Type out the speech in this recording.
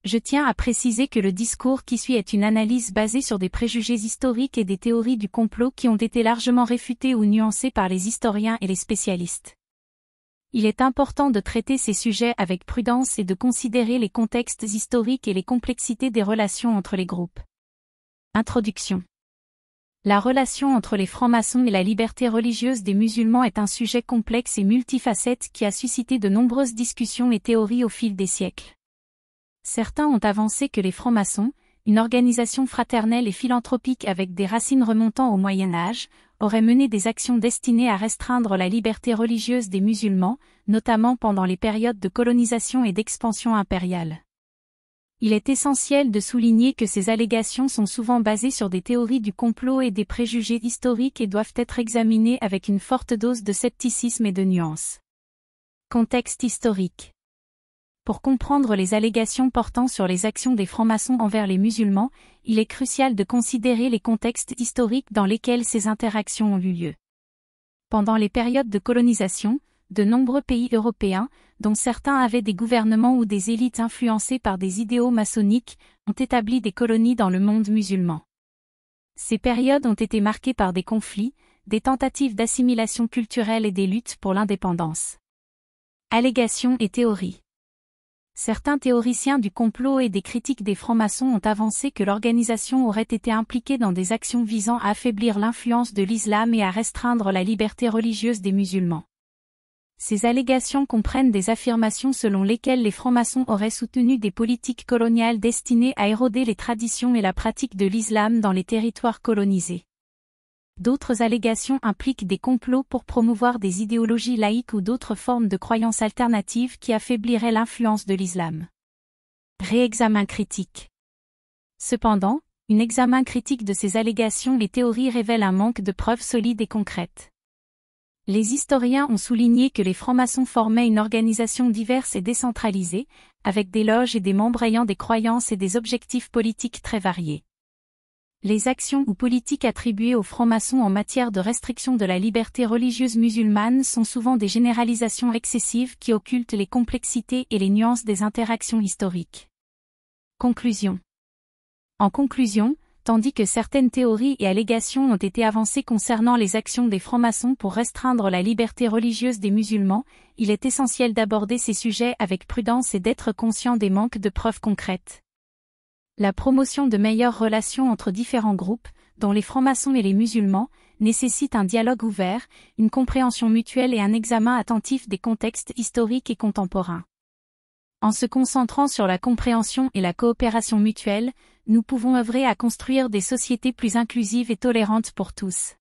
Je tiens à préciser que le discours qui suit est une analyse basée sur des préjugés historiques et des théories du complot qui ont été largement réfutés ou nuancés par les historiens et les spécialistes. Il est important de traiter ces sujets avec prudence et de considérer les contextes historiques et les complexités des relations entre les groupes. Introduction. La relation entre les francs-maçons et la liberté religieuse des musulmans est un sujet complexe et multifacette qui a suscité de nombreuses discussions et théories au fil des siècles. Certains ont avancé que les francs-maçons, une organisation fraternelle et philanthropique avec des racines remontant au Moyen Âge, auraient mené des actions destinées à restreindre la liberté religieuse des musulmans, notamment pendant les périodes de colonisation et d'expansion impériale. Il est essentiel de souligner que ces allégations sont souvent basées sur des théories du complot et des préjugés historiques et doivent être examinées avec une forte dose de scepticisme et de nuance. Contexte historique. Pour comprendre les allégations portant sur les actions des francs-maçons envers les musulmans, il est crucial de considérer les contextes historiques dans lesquels ces interactions ont eu lieu. Pendant les périodes de colonisation, de nombreux pays européens, dont certains avaient des gouvernements ou des élites influencées par des idéaux maçonniques, ont établi des colonies dans le monde musulman. Ces périodes ont été marquées par des conflits, des tentatives d'assimilation culturelle et des luttes pour l'indépendance. Allégations et théories. Certains théoriciens du complot et des critiques des francs-maçons ont avancé que l'organisation aurait été impliquée dans des actions visant à affaiblir l'influence de l'islam et à restreindre la liberté religieuse des musulmans. Ces allégations comprennent des affirmations selon lesquelles les francs-maçons auraient soutenu des politiques coloniales destinées à éroder les traditions et la pratique de l'islam dans les territoires colonisés. D'autres allégations impliquent des complots pour promouvoir des idéologies laïques ou d'autres formes de croyances alternatives qui affaibliraient l'influence de l'islam. Réexamen critique. Cependant, un examen critique de ces allégations et théories révèle un manque de preuves solides et concrètes. Les historiens ont souligné que les francs-maçons formaient une organisation diverse et décentralisée, avec des loges et des membres ayant des croyances et des objectifs politiques très variés. Les actions ou politiques attribuées aux francs-maçons en matière de restriction de la liberté religieuse musulmane sont souvent des généralisations excessives qui occultent les complexités et les nuances des interactions historiques. Conclusion. En conclusion, tandis que certaines théories et allégations ont été avancées concernant les actions des francs-maçons pour restreindre la liberté religieuse des musulmans, il est essentiel d'aborder ces sujets avec prudence et d'être conscient des manques de preuves concrètes. La promotion de meilleures relations entre différents groupes, dont les francs-maçons et les musulmans, nécessite un dialogue ouvert, une compréhension mutuelle et un examen attentif des contextes historiques et contemporains. En se concentrant sur la compréhension et la coopération mutuelle, nous pouvons œuvrer à construire des sociétés plus inclusives et tolérantes pour tous.